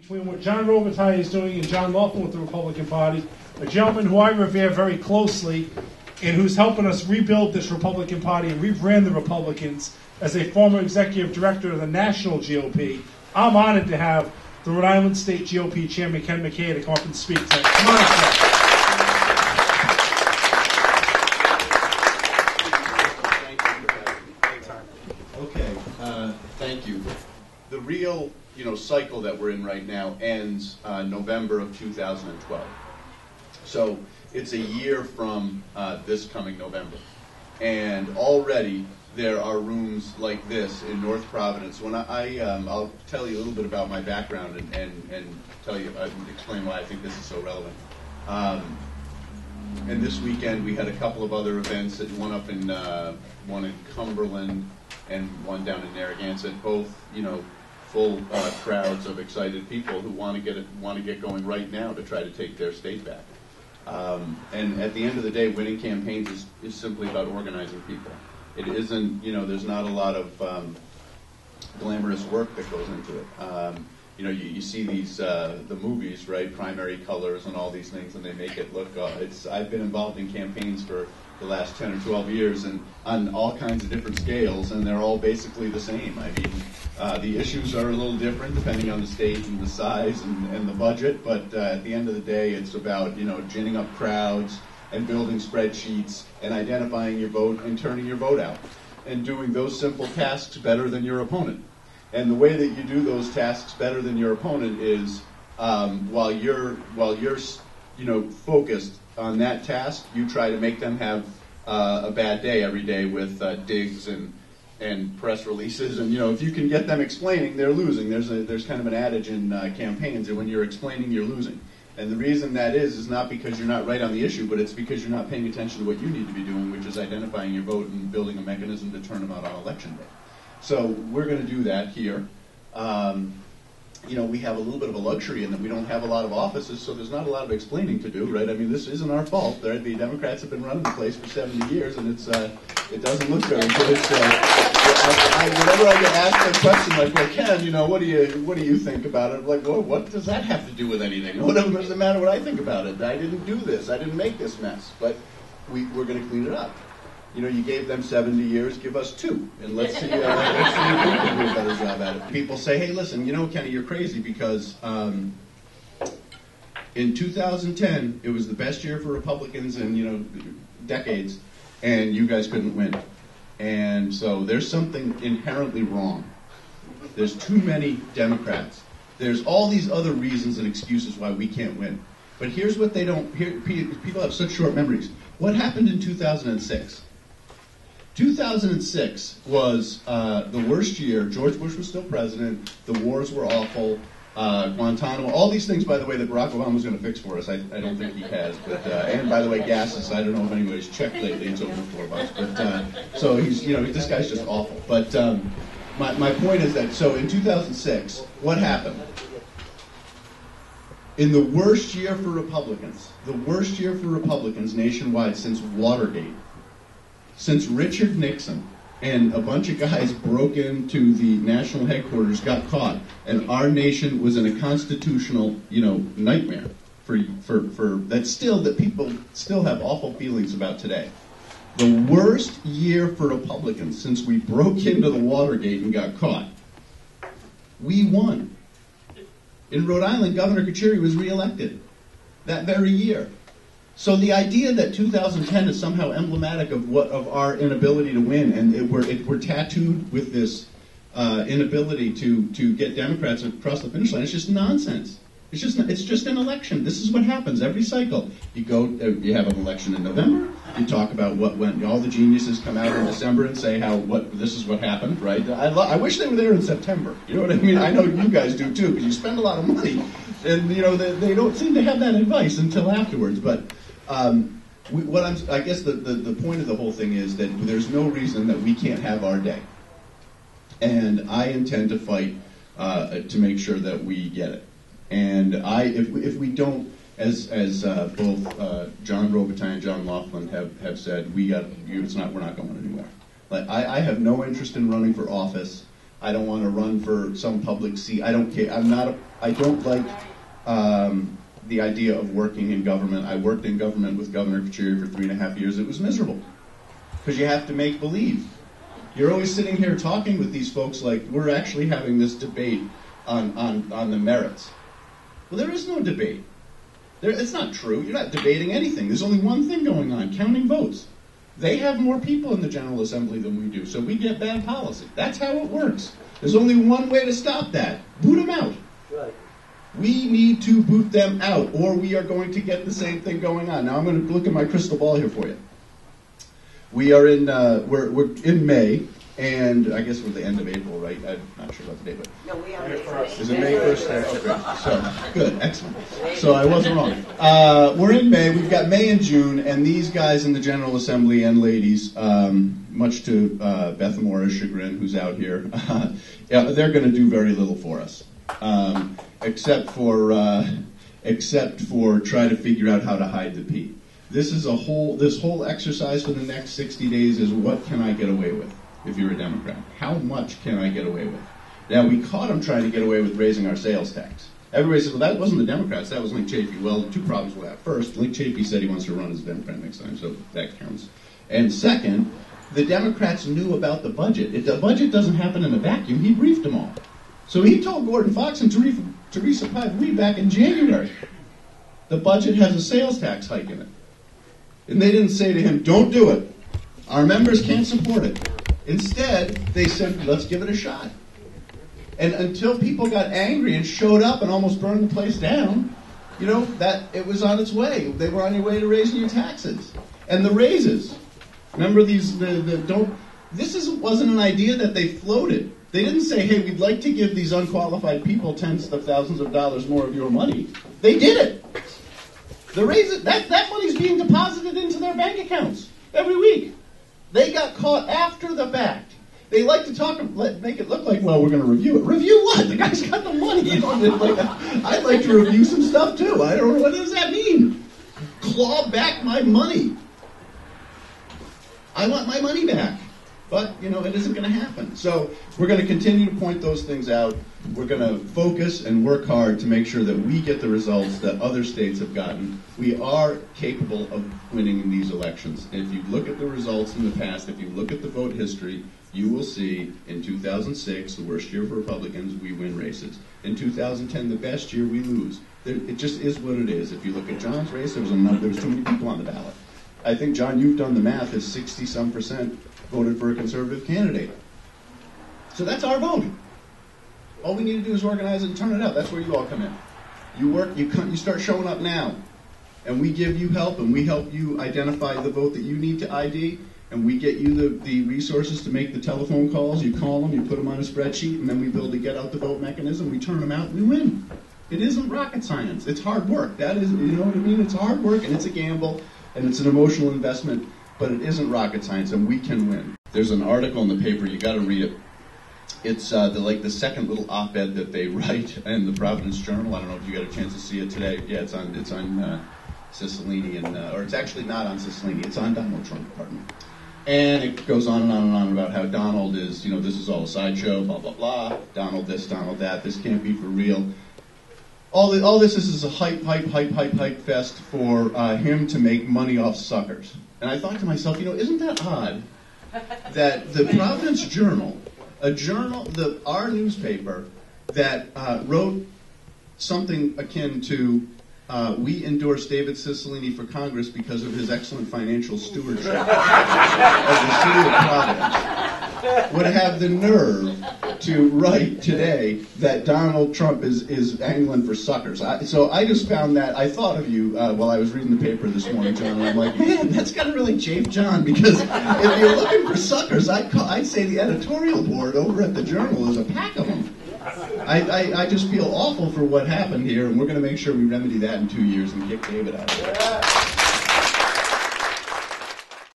between what John Robitaille is doing and John Laughlin with the Republican Party, a gentleman who I revere very closely and who's helping us rebuild this Republican Party and rebrand the Republicans as a former executive director of the national GOP. I'm honored to have the Rhode Island State GOP Chairman Ken McKay to come up and speak tonight. Come on up, sir. Thank you. The real, cycle that we're in right now ends November of 2012. So it's a year from this coming November, and already there are rooms like this in North Providence. When I'll tell you a little bit about my background and tell you, explain why I think this is so relevant. And this weekend we had a couple of other events, one up in one in Cumberland and one down in Narragansett, both full crowds of excited people who want to get going right now to try to take their state back. And at the end of the day, winning campaigns is simply about organizing people. It isn't, there's not a lot of glamorous work that goes into it. You see these the movies, right? Primary colors and all these things, and they make it look. I've been involved in campaigns for the last 10 or 12 years, and on all kinds of different scales, and they're all basically the same. I mean, the issues are a little different depending on the state and the size and the budget, but at the end of the day, it's about ginning up crowds and building spreadsheets and identifying your vote and turning your vote out and doing those simple tasks better than your opponent. And the way that you do those tasks better than your opponent is while you're focused on that task, you try to make them have a bad day every day with digs and press releases. And if you can get them explaining, they're losing. There's kind of an adage in campaigns that when you're explaining, you're losing. And the reason that is not because you're not right on the issue, but it's because you're not paying attention to what you need to be doing, which is identifying your vote and building a mechanism to turn them out on election day. So we're going to do that here. We have a little bit of a luxury in that we don't have a lot of offices, so there's not a lot of explaining to do, right? I mean, this isn't our fault. The Democrats have been running the place for 70 years, and it doesn't look very good. Whenever I get asked a question like, well, Ken, what do you think about it? I'm like, well, what does that have to do with anything? What does it matter what I think about it? I didn't do this. I didn't make this mess. But we're going to clean it up. You gave them 70 years, give us 2, and let's see if we can do a better job at it. People say, hey, listen, Kenny, you're crazy because in 2010, it was the best year for Republicans in, decades, and you guys couldn't win. And so there's something inherently wrong. There's too many Democrats. There's all these other reasons and excuses why we can't win. But here's what they don't, people have such short memories. What happened in 2006? 2006 was the worst year. George Bush was still president. The wars were awful. Guantanamo, all these things, by the way, that Barack Obama was going to fix for us. I don't think he has. But and by the way, gases. I don't know if anybody's checked lately. It's over $4. But so he's, this guy's just awful. But my point is that so in 2006, what happened? In the worst year for Republicans, nationwide since Watergate, since Richard Nixon and a bunch of guys broke into the national headquarters, got caught, and our nation was in a constitutional, nightmare for that people still have awful feelings about today. The worst year for Republicans since we broke into the Watergate and got caught. We won. In Rhode Island, Governor Kucheri was reelected that very year. So the idea that 2010 is somehow emblematic of our inability to win, and we're tattooed with this inability to get Democrats across the finish line, it's just nonsense. It's just an election. This is what happens every cycle. You have an election in November. You talk about what went. All the geniuses come out in December and say this is what happened, right? I wish they were there in September. You know what I mean? I know you guys do too, because you spend a lot of money, and they don't seem to have that advice until afterwards. But I guess the point of the whole thing is that there's no reason that we can't have our day, and I intend to fight to make sure that we get it. And if we don't, as both John Robitaille and John Laughlin have said, we're not going anywhere. Like I have no interest in running for office. I don't want to run for some public seat. I don't care. I don't like the idea of working in government. I worked in government with Governor Kucheri for 3.5 years. It was miserable because you have to make believe. You're always sitting here talking with these folks like we're actually having this debate on the merits. Well, there is no debate. It's not true. You're not debating anything. There's only one thing going on, counting votes. They have more people in the General Assembly than we do, so we get bad policy. That's how it works. There's only one way to stop that. Boot them out. Right. We need to boot them out, or we are going to get the same thing going on. Now, I'm going to look at my crystal ball here for you. We are in, we're in May, and I guess we're at the end of April, right? I'm not sure about the date, but... No, we are May 1st. Is it May 1st? Okay, so, good, excellent. So I wasn't wrong. We're in May, we've got May and June, and these guys in the General Assembly and ladies, much to Beth Moore's chagrin, who's out here, they're going to do very little for us, except for try to figure out how to hide the P. This whole exercise for the next 60 days is what can I get away with if you're a Democrat? How much can I get away with? Now, we caught them trying to get away with raising our sales tax. Everybody said, well, that wasn't the Democrats, that was Link Chafee. Well, two problems with that. First, Link Chafee said he wants to run as a Democrat next time, so that counts. And second, the Democrats knew about the budget. The budget doesn't happen in a vacuum. He briefed them all. So he told Gordon Fox and Teresa Pye back in January, the budget has a sales tax hike in it. And they didn't say to him, don't do it. Our members can't support it. Instead, they said, let's give it a shot. And until people got angry and showed up and almost burned the place down, that it was on its way. They were on their way to raising your taxes. And the raises. Remember these, wasn't an idea that they floated. They didn't say, hey, we'd like to give these unqualified people tens of thousands of dollars more of your money. They did it. The raises, that money's being deposited into their bank accounts every week. They got caught after the fact. They like to make it look like, well, we're going to review it. Review what? The guy's got the money. I'd like to review some stuff too. I don't know, what does that mean? Claw back my money. I want my money back. But, it isn't going to happen. So we're going to continue to point those things out. We're going to focus and work hard to make sure that we get the results that other states have gotten. We are capable of winning in these elections. If you look at the results in the past, if you look at the vote history, you will see in 2006, the worst year for Republicans, we win races. In 2010, the best year, we lose. It just is what it is. If you look at John's race, there was too many people on the ballot. I think, John, you've done the math, is 60-some% voted for a conservative candidate. So that's our vote. All we need to do is organize it and turn it out. That's where you all come in. You work, you start showing up now. And we give you help, and we help you identify the vote that you need to ID, and we get you the resources to make the telephone calls. You call them, you put them on a spreadsheet, and then we build a get-out-the-vote mechanism. We turn them out, and we win. It isn't rocket science. It's hard work. That is, you know what I mean? It's hard work, and it's a gamble, and it's an emotional investment. But it isn't rocket science, and we can win. There's an article in the paper, you got to read it. It's the second little op-ed that they write in the Providence Journal. I don't know if you got a chance to see it today. Yeah, it's on Cicilline, or it's actually not on Cicilline. It's on Donald Trump, pardon me. And it goes on and on and on about how Donald is, this is all a sideshow, blah, blah, blah. Donald this, Donald that. This can't be for real. All this is a hype fest for him to make money off suckers. And I thought to myself, isn't that odd that the Providence Journal, our newspaper, that wrote something akin to, we endorse David Cicilline for Congress because of his excellent financial stewardship of the city of Providence, would have the nerve to write today that Donald Trump is angling for suckers. So I just found that, I thought of you while I was reading the paper this morning, John, and I'm like, man, that's got to really chafe John, because if you're looking for suckers, I'd say the editorial board over at the Journal is a pack of them. I just feel awful for what happened here, and we're going to make sure we remedy that in 2 years and kick David out of there.